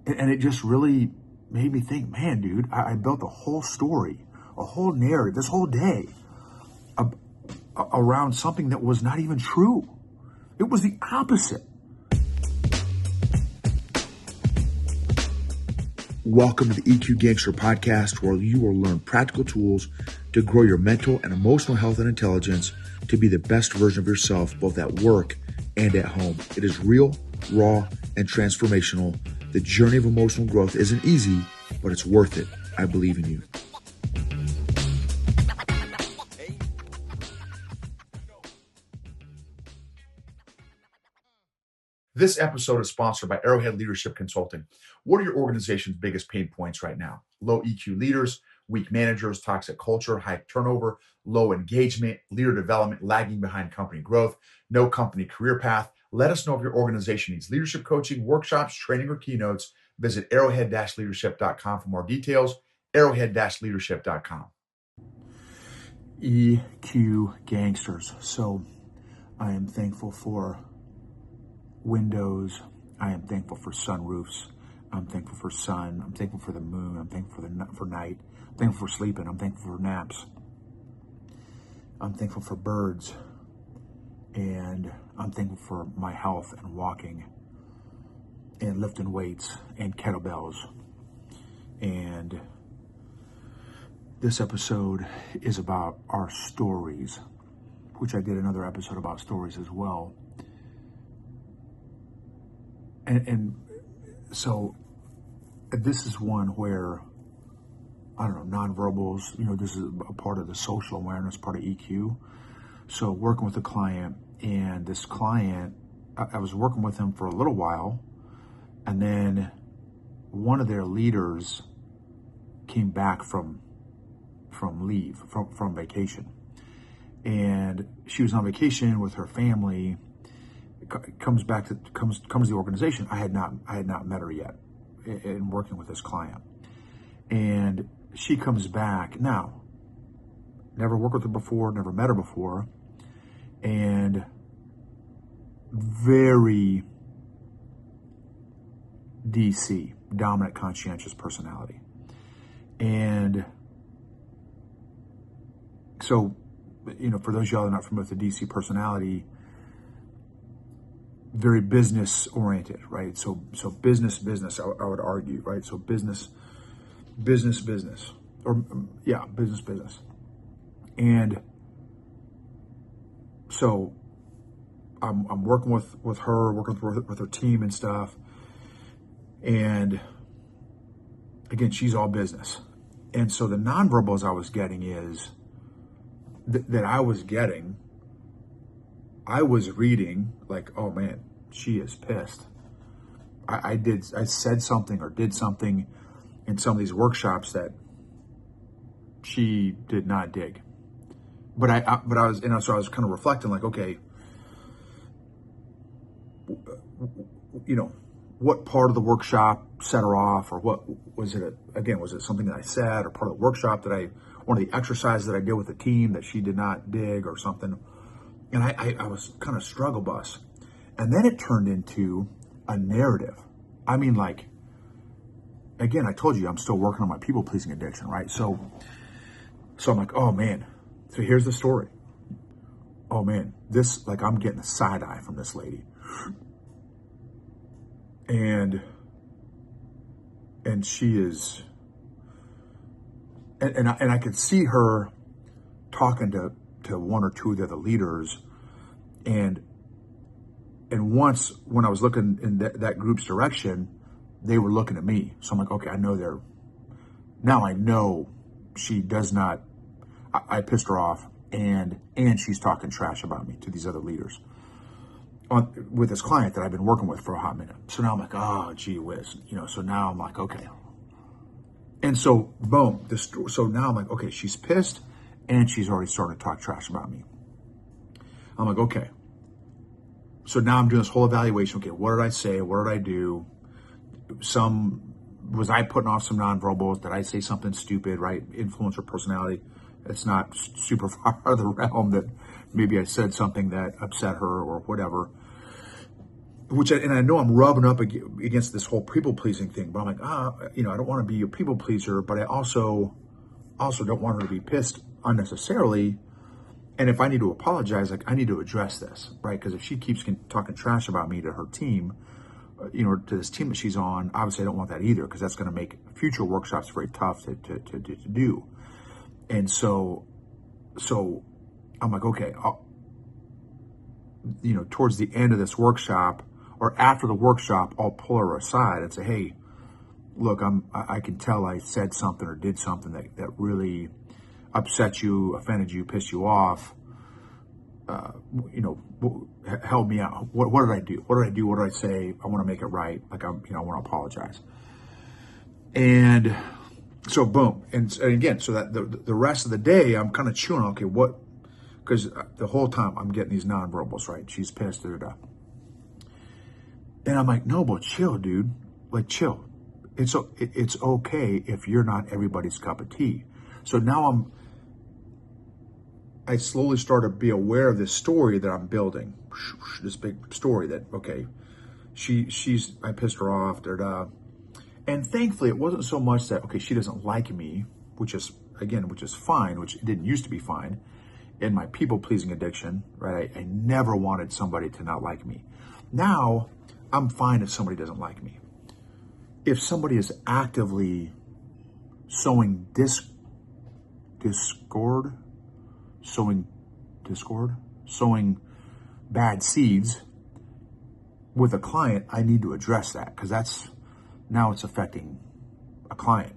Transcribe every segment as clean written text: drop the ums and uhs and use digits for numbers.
And it just really made me think, man, dude, I built a whole story, a whole narrative, this whole day around something that was not even true. It was the opposite. Welcome to the EQ Gangster podcast, where you will learn practical tools to grow your mental and emotional health and intelligence to be the best version of yourself, both at work and at home. It is real, raw, and transformational. The journey of emotional growth isn't easy, but it's worth it. I believe in you. This episode is sponsored by Arrowhead Leadership Consulting. What are your organization's biggest pain points right now? Low EQ leaders, weak managers, toxic culture, high turnover, low engagement, leader development, lagging behind company growth, no company career path. Let us know if your organization needs leadership coaching, workshops, training, or keynotes. Visit arrowhead-leadership.com for more details. Arrowhead-leadership.com. EQ Gangsters. So I am thankful for windows. I am thankful for sunroofs. I'm thankful for sun. I'm thankful for the moon. I'm thankful for night. I'm thankful for sleeping. I'm thankful for naps. I'm thankful for birds. And I'm thankful for my health and walking and lifting weights and kettlebells. And this episode is about our stories, which I did another episode about stories as well. And so this is one where, I don't know, nonverbals, this is a part of the social awareness, part of EQ. So working with a client, and this client, I was working with him for a little while, and then one of their leaders came back from leave, from vacation. And she was on vacation with her family. Comes to the organization. I had not met her yet in working with this client, and she comes back now. Never worked with her before, never met her before, and very DC, dominant, conscientious personality. And so, for those of y'all that are not familiar with the DC personality, very business oriented, right? So business, I would argue, right? So business, or business. And so I'm working with her, working with her team and stuff. And again, she's all business. And so the nonverbals I was getting is I was reading like, oh man, she is pissed. I said something or did something in some of these workshops that she did not dig. But I was, so I was kind of reflecting like, okay, what part of the workshop set her off, or what was it? Was it something that I said, or part of the workshop one of the exercises that I did with the team that she did not dig, or something? And I was kind of struggle bus. And then it turned into a narrative. I mean, like, again, I told you I'm still working on my people-pleasing addiction, right? So I'm like, oh man, so here's the story. Oh man, I'm getting a side eye from this lady. And she is, and I could see her talking to one or two of the other leaders, and once when I was looking in that group's direction, they were looking at me. So I'm like, okay, I know she does not. I pissed her off, and she's talking trash about me to these other leaders with this client that I've been working with for a hot minute. So now I'm like, oh, gee whiz, so now I'm like, okay. And so boom, so now I'm like, okay, she's pissed, and she's already started to talk trash about me. I'm like, okay. So now I'm doing this whole evaluation. Okay, what did I say? What did I do? Was I putting off some nonverbals? Did I say something stupid, right? Influencer personality. It's not super far out of the realm that maybe I said something that upset her or whatever. and I know I'm rubbing up against this whole people pleasing thing, but I'm like, I don't want to be a people pleaser, but I also don't want her to be pissed unnecessarily. And if I need to apologize, like I need to address this, right? Because if she keeps talking trash about me to her team, to this team that she's on, obviously I don't want that either, because that's going to make future workshops very tough to do. And so I'm like, okay, towards the end of this workshop or after the workshop, I'll pull her aside and say, hey, look, I can tell I said something or did something that really upset you, offended you, pissed you off. Help me out. What did I do? What did I do? What did I say? I want to make it right. Like I want to apologize. And so boom. And again, so that the rest of the day, I'm kind of chewing. Okay, what? Because the whole time I'm getting these nonverbals, right? She's pissed. And I'm like, no, but chill, dude. Like chill. It's okay if you're not everybody's cup of tea. So now I slowly start to be aware of this story that I'm building, this big story that, okay, I pissed her off, and thankfully it wasn't so much that, okay, she doesn't like me, which is fine, which it didn't used to be fine in my people-pleasing addiction, right? I never wanted somebody to not like me. Now, I'm fine if somebody doesn't like me. If somebody is actively sowing discord, sowing bad seeds with a client, I need to address that, because it's affecting a client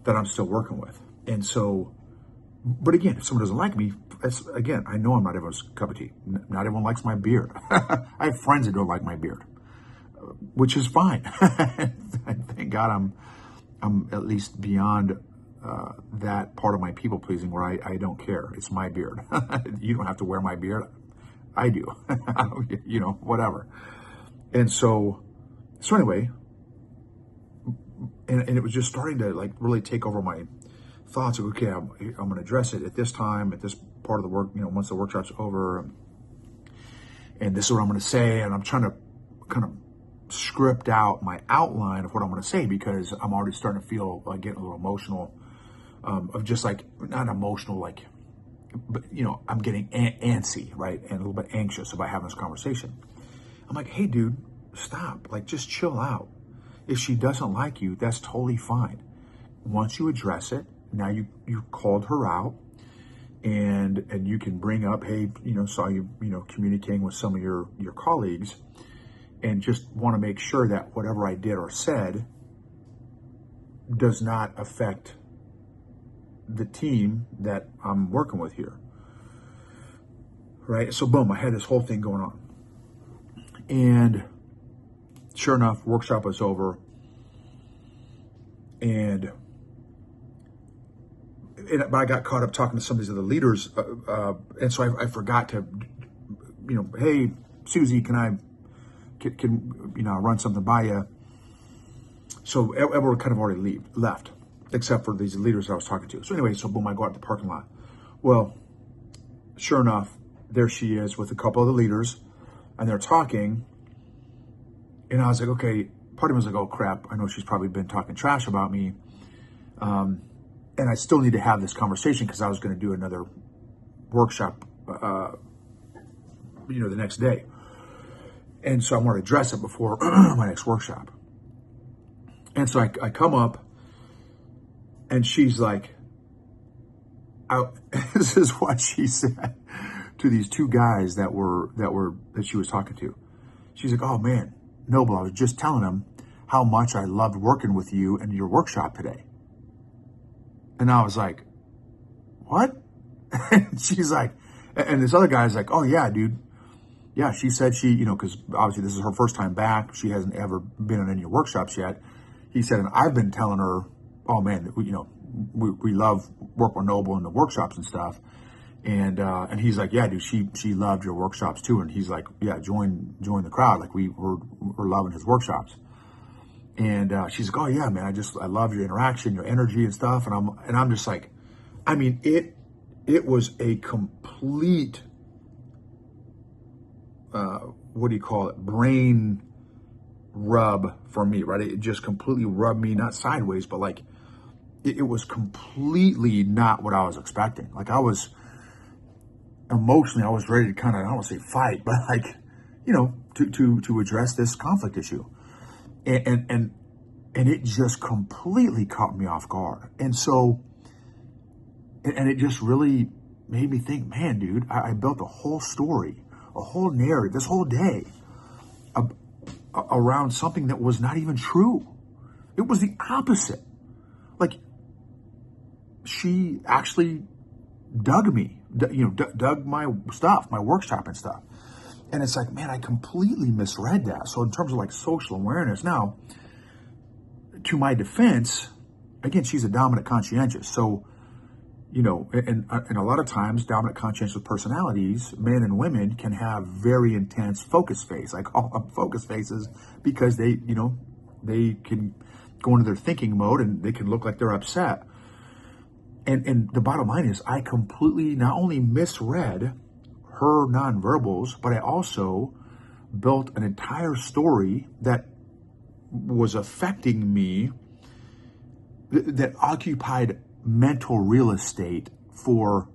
that I'm still working with. And so, but again, if someone doesn't like me, I know I'm not everyone's cup of tea. Not everyone likes my beard. I have friends that don't like my beard, which is fine. Thank God I'm at least beyond that part of my people pleasing where I don't care. It's my beard. You don't have to wear my beard. I do. Whatever. And so anyway, and it was just starting to like really take over my thoughts of, okay, I'm going to address it at this time, at this part of the work, once the workshop's over, and this is what I'm going to say. And I'm trying to kind of script out my outline of what I'm going to say, because I'm already starting to feel like getting a little emotional, of just like, not emotional, like, but I'm getting antsy, right? And a little bit anxious about having this conversation. I'm like, hey dude, stop, like just chill out. If she doesn't like you, that's totally fine. Once you address it, now you called her out, and you can bring up, hey, saw you, communicating with some of your colleagues, and just want to make sure that whatever I did or said does not affect the team that I'm working with here, right? So boom, I had this whole thing going on, and sure enough, workshop was over, but I got caught up talking to some of these other leaders, and so I forgot to, hey, Susie, can I run something by you? So everyone kind of already left, except for these leaders I was talking to. So anyway, so boom, I go out to the parking lot. Well, sure enough, there she is with a couple of the leaders, and they're talking, and I was like, okay, part of me was like, oh crap, I know she's probably been talking trash about me. And I still need to have this conversation, because I was going to do another workshop, the next day. And so I want to address it before my next workshop. And so I come up, and she's like, this is what she said to these two guys that she was talking to. She's like, oh man, Noble, I was just telling him how much I loved working with you in your workshop today. And I was like, what? And she's like, and this other guy's like, oh yeah, dude. Yeah, she said because obviously this is her first time back. She hasn't ever been in any workshops yet. He said, and I've been telling her, oh man, we love work with Noble in the workshops and stuff. And he's like, yeah, dude, she loved your workshops too. And he's like, yeah, join the crowd. Like we're loving his workshops. And she's like, oh yeah, man, I love your interaction, your energy and stuff. And I'm just like, I mean, it was a complete what do you call it, brain rub for me, right? It just completely rubbed me, not sideways, but like it was completely not what I was expecting. Like I was emotionally, I was ready to kind of, I don't want to say fight, but like, to address this conflict issue. And it just completely caught me off guard. And so, and it just really made me think, man, dude, I built a whole story, a whole narrative, this whole day around something that was not even true. It was the opposite. Like, she actually dug me, dug my stuff, my workshop and stuff. And it's like, man, I completely misread that. So in terms of like social awareness, now, to my defense, again, she's a dominant conscientious. So, and a lot of times dominant conscientious personalities, men and women, can have very intense focus face. I call them focus faces because they can go into their thinking mode and they can look like they're upset. And the bottom line is I completely not only misread her nonverbals, but I also built an entire story that was affecting me, that occupied mental real estate for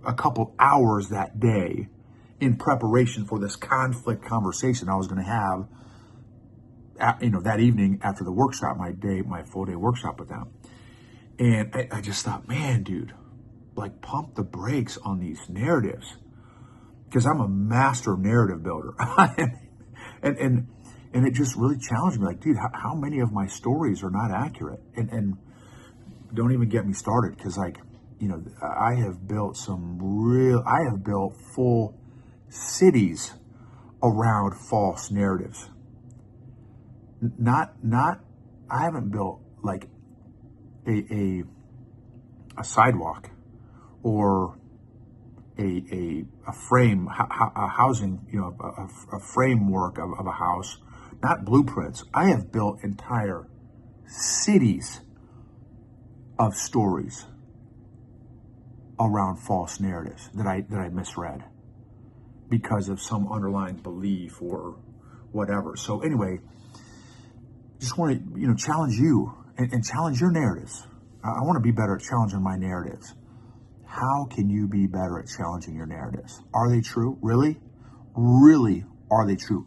a couple hours that day in preparation for this conflict conversation I was going to have, that evening after the workshop, my full day workshop with them. And I just thought, man, dude, like pump the brakes on these narratives, because I'm a master narrative builder. and it just really challenged me. Like, dude, how many of my stories are not accurate? And don't even get me started, because I have built full cities around false narratives. I haven't built like a sidewalk or a frame, a housing, a framework of a house, not blueprints. I have built entire cities of stories around false narratives that I misread because of some underlying belief or whatever. So anyway, just want to challenge you and challenge your narratives. I want to be better at challenging my narratives. How can you be better at challenging your narratives? Are they true? Really? Really, are they true?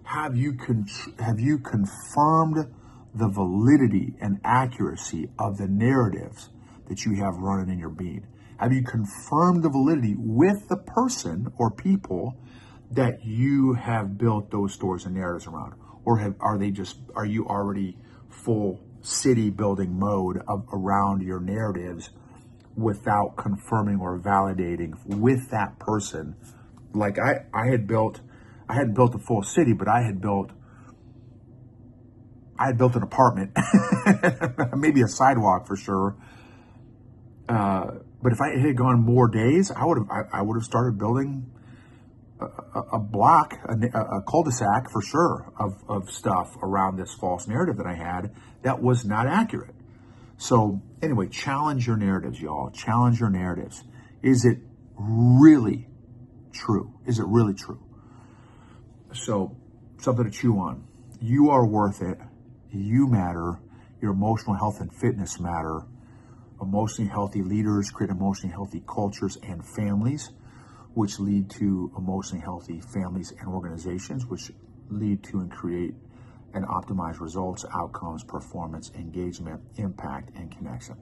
Have you confirmed the validity and accuracy of the narratives that you have running in your being? Have you confirmed the validity with the person or people that you have built those stories and narratives around? Or are you already full city building mode around your narratives without confirming or validating with that person? Like I hadn't built a full city, but I had built an apartment, maybe a sidewalk for sure. But if I had gone more days, I would have started building a block, a cul-de-sac for sure of stuff around this false narrative that I had that was not accurate. So anyway, challenge your narratives, y'all. Challenge your narratives. Is it really true? Is it really true? So something to chew on. You are worth it. You matter. Your emotional health and fitness matter. Emotionally healthy leaders create emotionally healthy cultures and families, which lead to emotionally healthy families and organizations, which lead to and create and optimize results, outcomes, performance, engagement, impact, and connection.